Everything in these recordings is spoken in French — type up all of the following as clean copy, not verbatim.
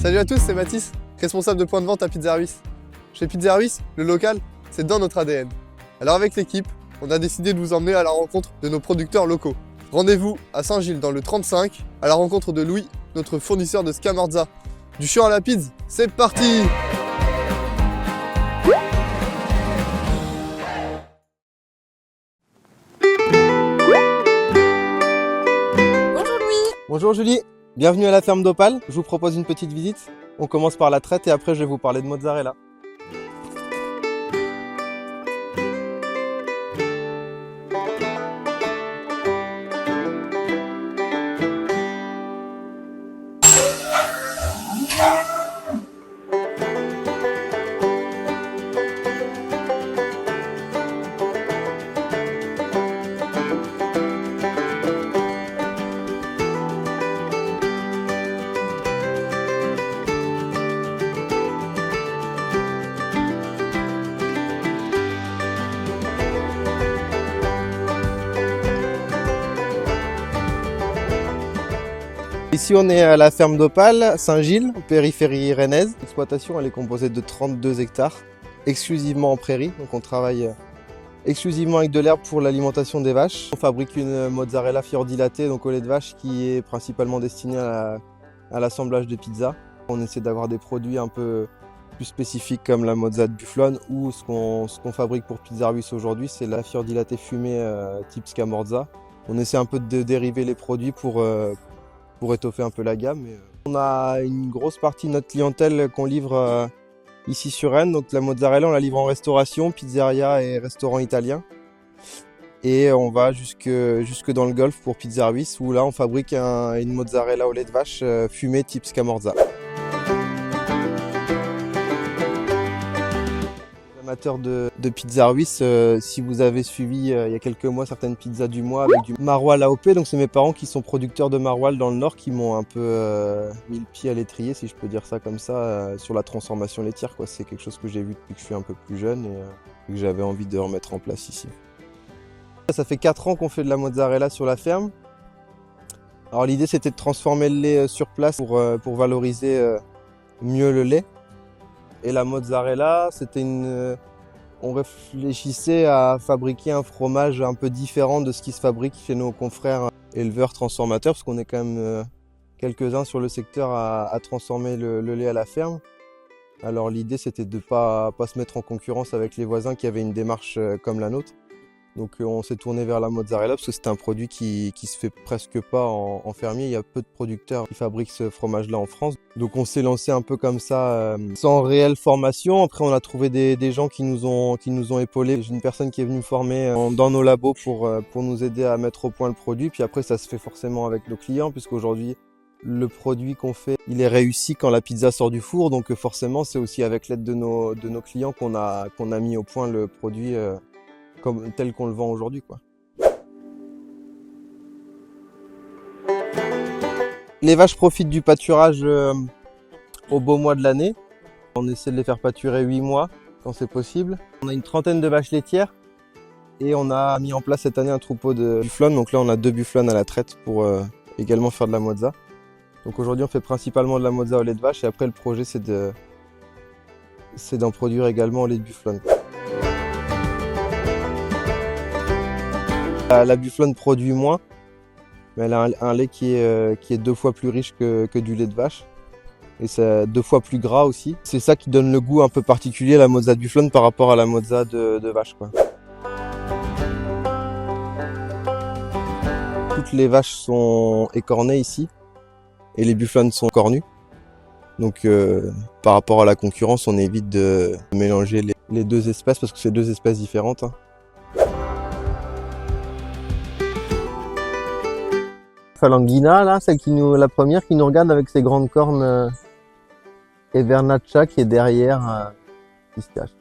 Salut à tous, c'est Mathis, responsable de point de vente à Pizza Ruiz. Chez Pizza Ruiz, le local, c'est dans notre ADN. Alors avec l'équipe, on a décidé de vous emmener à la rencontre de nos producteurs locaux. Rendez-vous à Saint-Gilles dans le 35, à la rencontre de Louis, notre fournisseur de Scamorza. Du champ à la pizza, c'est parti! Bonjour Louis. Bonjour Julie, bienvenue à la ferme d'Opale. Je vous propose une petite visite. On commence par la traite et après je vais vous parler de mozzarella. Ici on est à la ferme d'Opale, Saint-Gilles, périphérie rennaise. L'exploitation elle est composée de 32 hectares, exclusivement en prairie. Donc on travaille exclusivement avec de l'herbe pour l'alimentation des vaches. On fabrique une mozzarella fiordilatée, donc au lait de vache, qui est principalement destinée à l'assemblage de pizza. On essaie d'avoir des produits un peu plus spécifiques comme la mozza de bufflone ou ce qu'on fabrique pour Pizza Ruiz aujourd'hui, c'est la fiordilatée fumée type Scamorza. On essaie un peu de dériver les produits pour étoffer un peu la gamme. On a une grosse partie de notre clientèle qu'on livre ici sur Rennes. Donc la mozzarella, on la livre en restauration, pizzeria et restaurant italien. Et on va jusque dans le Golfe pour Pizza Ruiz, où là on fabrique une mozzarella au lait de vache fumée type Scamorza. Amateur de Pizza Ruiz, si vous avez suivi il y a quelques mois certaines pizzas du mois avec du maroilles AOP, donc c'est mes parents qui sont producteurs de maroilles dans le Nord qui m'ont un peu mis le pied à l'étrier, si je peux dire ça comme ça, sur la transformation laitière, quoi. C'est quelque chose que j'ai vu depuis que je suis un peu plus jeune et que j'avais envie de remettre en place ici. Ça fait 4 ans qu'on fait de la mozzarella sur la ferme. Alors l'idée c'était de transformer le lait sur place pour valoriser mieux le lait. Et la mozzarella, on réfléchissait à fabriquer un fromage un peu différent de ce qui se fabrique chez nos confrères éleveurs transformateurs, parce qu'on est quand même quelques-uns sur le secteur à transformer le lait à la ferme. Alors l'idée c'était de pas se mettre en concurrence avec les voisins qui avaient une démarche comme la nôtre. Donc on s'est tourné vers la mozzarella parce que c'est un produit qui se fait presque pas en fermier. Il y a peu de producteurs qui fabriquent ce fromage-là en France. Donc on s'est lancé un peu comme ça, sans réelle formation. Après on a trouvé des gens qui nous ont épaulés. J'ai une personne qui est venue me former dans nos labos pour nous aider à mettre au point le produit. Puis après ça se fait forcément avec nos clients, puisqu'aujourd'hui le produit qu'on fait, il est réussi quand la pizza sort du four. Donc forcément c'est aussi avec l'aide de nos clients qu'on a mis au point le produit tel qu'on le vend aujourd'hui, quoi. Les vaches profitent du pâturage au beau mois de l'année. On essaie de les faire pâturer 8 mois quand c'est possible. On a une trentaine de vaches laitières et on a mis en place cette année un troupeau de bufflone. Donc là on a 2 bufflones à la traite pour également faire de la mozza. Donc aujourd'hui on fait principalement de la mozza au lait de vache et après le projet c'est d'en produire également au lait de bufflone. La bufflone produit moins, mais elle a un lait qui est 2 fois plus riche que du lait de vache. Et c'est 2 fois plus gras aussi. C'est ça qui donne le goût un peu particulier à la mozza de bufflone par rapport à la mozza de vache, quoi. Toutes les vaches sont écornées ici et les bufflones sont cornues. Donc par rapport à la concurrence, on évite de mélanger les 2 espèces parce que c'est 2 espèces différentes, hein. Falanghina, là, la première qui nous regarde avec ses grandes cornes, et Vernaccia qui est derrière, qui se cache.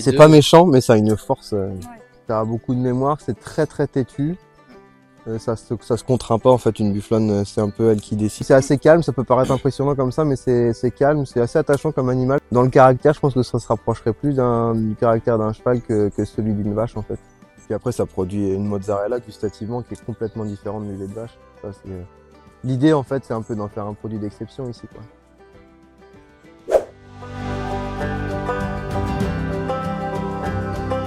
C'est pas méchant, mais ça a une force, ça a beaucoup de mémoire, c'est très très têtu. Ça se contraint pas en fait, une bufflone, c'est un peu elle qui décide. C'est assez calme, ça peut paraître impressionnant comme ça, mais c'est calme, c'est assez attachant comme animal. Dans le caractère, je pense que ça se rapprocherait plus du caractère d'un cheval que celui d'une vache en fait. Puis après, ça produit une mozzarella gustativement qui est complètement différente du lait de vache. Ça, L'idée, en fait, c'est un peu d'en faire un produit d'exception ici, quoi.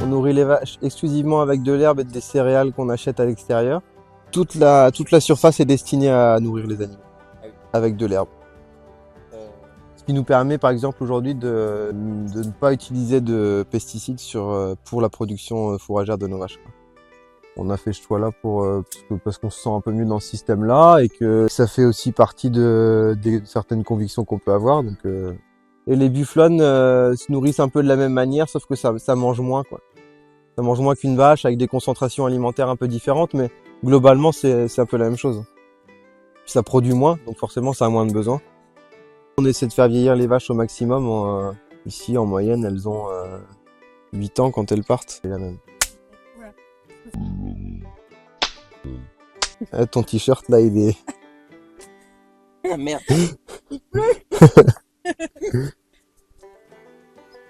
On nourrit les vaches exclusivement avec de l'herbe et des céréales qu'on achète à l'extérieur. Toute la surface est destinée à nourrir les animaux avec de l'herbe. Ce qui nous permet par exemple aujourd'hui de ne pas utiliser de pesticides pour la production fourragère de nos vaches, quoi. On a fait ce choix-là parce qu'on se sent un peu mieux dans ce système-là et que ça fait aussi partie de certaines convictions qu'on peut avoir. Donc, et les bufflonnes se nourrissent un peu de la même manière, sauf que ça mange moins, quoi. Ça mange moins qu'une vache avec des concentrations alimentaires un peu différentes, mais globalement c'est un peu la même chose. Ça produit moins, donc forcément ça a moins de besoins. On essaie de faire vieillir les vaches au maximum. Ici en moyenne elles ont 8 ans quand elles partent. C'est la même. Ton t-shirt là il est... Ah merde.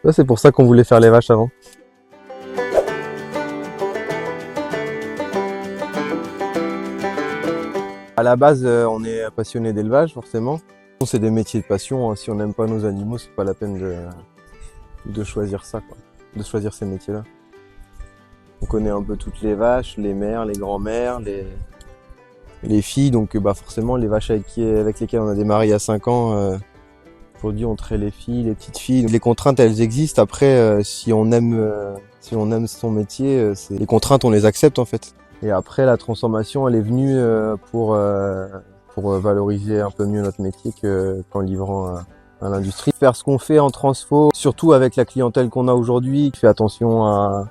Ça, c'est pour ça qu'on voulait faire les vaches avant. À la base, on est passionné d'élevage, forcément. C'est des métiers de passion, hein. Si on n'aime pas nos animaux, c'est pas la peine de choisir ça, quoi. De choisir ces métiers-là. On connaît un peu toutes les vaches, les mères, les grands-mères, les filles. Donc, forcément, les vaches avec lesquelles on a démarré il y a 5 ans, aujourd'hui, on traite les filles, les petites filles. Les contraintes, elles existent. Après, si on aime son métier, les contraintes, on les accepte, en fait. Et après, la transformation, elle est venue pour valoriser un peu mieux notre métier qu'en livrant à l'industrie. Faire ce qu'on fait en transfo, surtout avec la clientèle qu'on a aujourd'hui, qui fait attention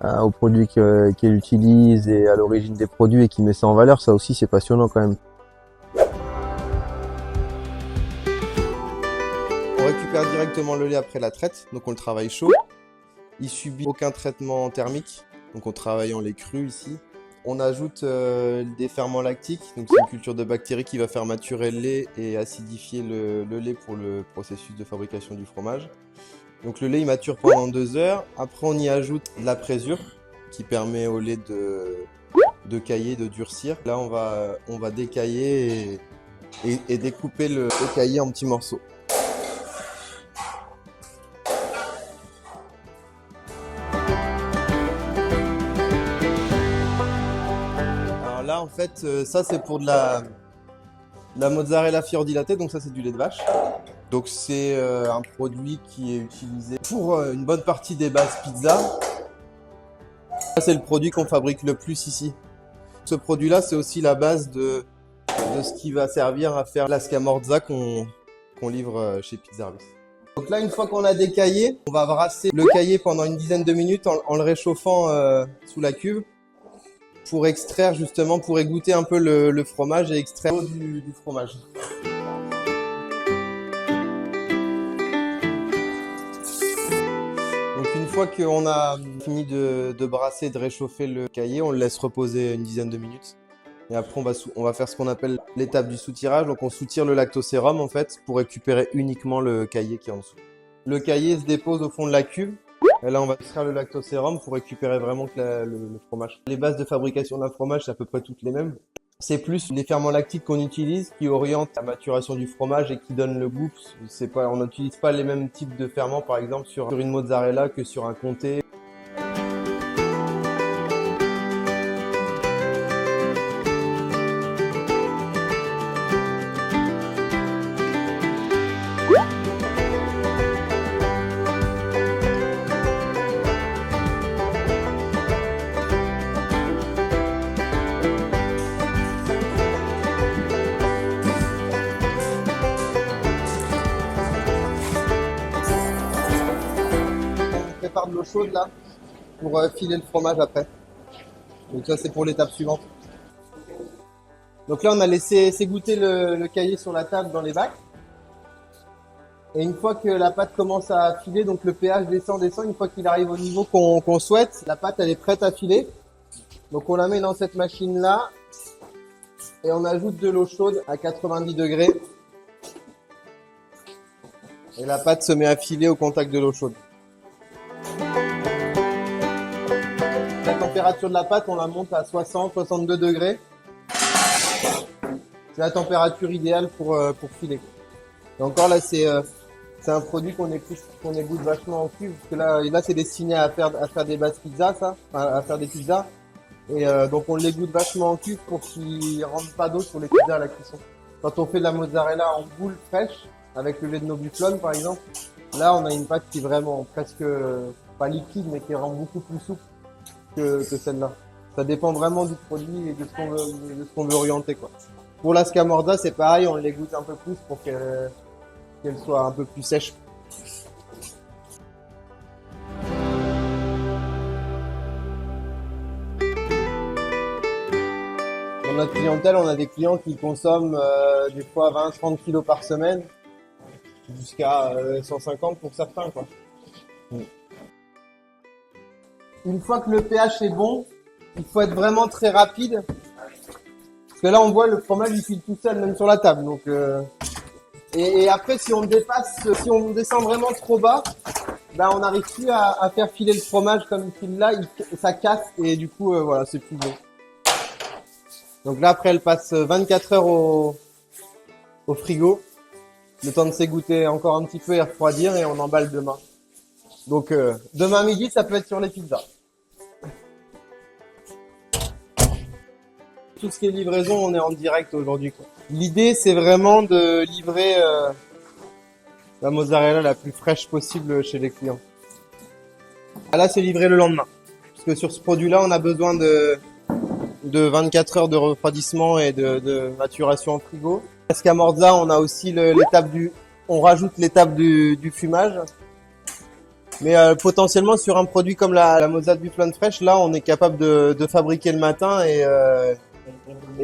aux produits qu'elle utilise et à l'origine des produits et qui met ça en valeur, ça aussi c'est passionnant quand même. On récupère directement le lait après la traite, donc on le travaille chaud. Il subit aucun traitement thermique, donc on travaille en lait cru ici. On ajoute des ferments lactiques, donc c'est une culture de bactéries qui va faire maturer le lait et acidifier le lait pour le processus de fabrication du fromage. Donc le lait il mature pendant 2 heures, après on y ajoute de la présure qui permet au lait de cailler, de durcir. Là on va décailler et découper le caillé en petits morceaux. Là, en fait, ça c'est pour de la mozzarella fiordilatée, donc ça c'est du lait de vache. Donc c'est un produit qui est utilisé pour une bonne partie des bases pizza. Ça c'est le produit qu'on fabrique le plus ici. Ce produit-là, c'est aussi la base de ce qui va servir à faire la scamorza qu'on livre chez Pizzarvis. Donc là, une fois qu'on a décaillé, on va brasser le caillé pendant une dizaine de minutes en le réchauffant sous la cuve, pour extraire justement, pour égoutter un peu le fromage et extraire l'eau du fromage. Donc une fois qu'on a fini de brasser, de réchauffer le caillé, on le laisse reposer une dizaine de minutes. Et après on va faire ce qu'on appelle l'étape du soutirage. Donc on soutire le lactosérum en fait pour récupérer uniquement le caillé qui est en dessous. Le caillé se dépose au fond de la cuve. Et là, on va extraire le lactosérum pour récupérer vraiment le fromage. Les bases de fabrication d'un fromage, c'est à peu près toutes les mêmes. C'est plus les ferments lactiques qu'on utilise qui orientent la maturation du fromage et qui donnent le goût. On n'utilise pas les mêmes types de ferments, par exemple, sur une mozzarella que sur un comté. On prépare de l'eau chaude là pour filer le fromage après. Donc ça c'est pour l'étape suivante. Donc là on a laissé s'égoutter le caillé sur la table dans les bacs. Et une fois que la pâte commence à filer, donc le pH descend, une fois qu'il arrive au niveau qu'on souhaite, la pâte elle est prête à filer. Donc on la met dans cette machine là et on ajoute de l'eau chaude à 90 degrés. Et la pâte se met à filer au contact de l'eau chaude. La température de la pâte, on la monte à 60-62 degrés. c'est la température idéale pour filer, quoi. Et encore là, c'est un produit qu'on égoutte vachement en cuve, parce que là c'est destiné à faire des basses pizzas, ça, enfin, à faire des pizzas. Et donc on l'égoutte vachement en cuve pour qu'il rentre pas d'eau sur les pizzas à la cuisson. Quand on fait de la mozzarella en boule fraîche, avec le lait de nos bufflons par exemple, là on a une pâte qui est vraiment presque, pas liquide, mais qui rend beaucoup plus souple que celle-là. Ça dépend vraiment du produit et de ce qu'on veut orienter, quoi. Pour la scamorza, c'est pareil, on l'égoutte un peu plus pour qu'elle soit un peu plus sèche. Dans notre clientèle, on a des clients qui consomment des fois 20-30 kilos par semaine, jusqu'à 150 pour certains, quoi. Une fois que le pH est bon, il faut être vraiment très rapide. Parce que là, on voit le fromage, il file tout seul, même sur la table. Donc, et après, si on descend vraiment trop bas, ben, on n'arrive plus à faire filer le fromage comme il file là, ça casse et du coup, voilà, c'est plus bon. Donc là, après, elle passe 24 heures au frigo. Le temps de s'égoutter encore un petit peu et refroidir et on emballe demain. Donc, demain midi, ça peut être sur les pizzas. Tout ce qui est livraison, on est en direct aujourd'hui, quoi. L'idée, c'est vraiment de livrer la mozzarella la plus fraîche possible chez les clients. Là, c'est livré le lendemain. Parce que sur ce produit-là, on a besoin de 24 heures de refroidissement et de maturation en frigo. La scamorza, on a aussi on rajoute l'étape du fumage. Mais potentiellement sur un produit comme la mozza de bufflone fraîche, là, on est capable de fabriquer le matin et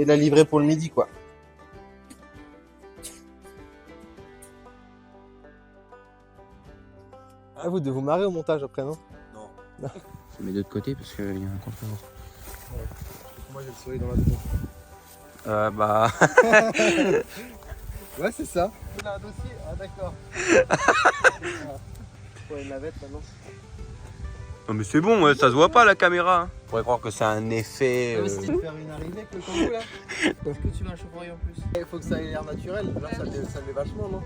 la livrer pour le midi, quoi. Ah, vous devez vous marrer au montage après, non? Non. Je mets de l'autre côté parce qu'il y a un contre. Moi, j'ai le sourire dans la bouche. Bah. Ouais, c'est ça. On a un dossier. Ah, d'accord. Faut une navette maintenant. Non mais c'est bon, ça se voit pas à la caméra. On pourrait croire que c'est un effet. Faire une arrivée avec le kangourou là. Est-ce que tu veux un chauffe-oreiller en plus? Il faut que ça ait l'air naturel. Là, ça le met vachement, non?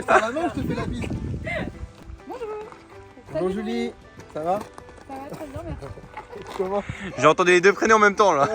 Ça va, non? Je te fais la bise. Bonjour. Bonjour Julie. Ça va? Ça va très bien, merci. Comment? J'ai entendu les deux prénoms en même temps là.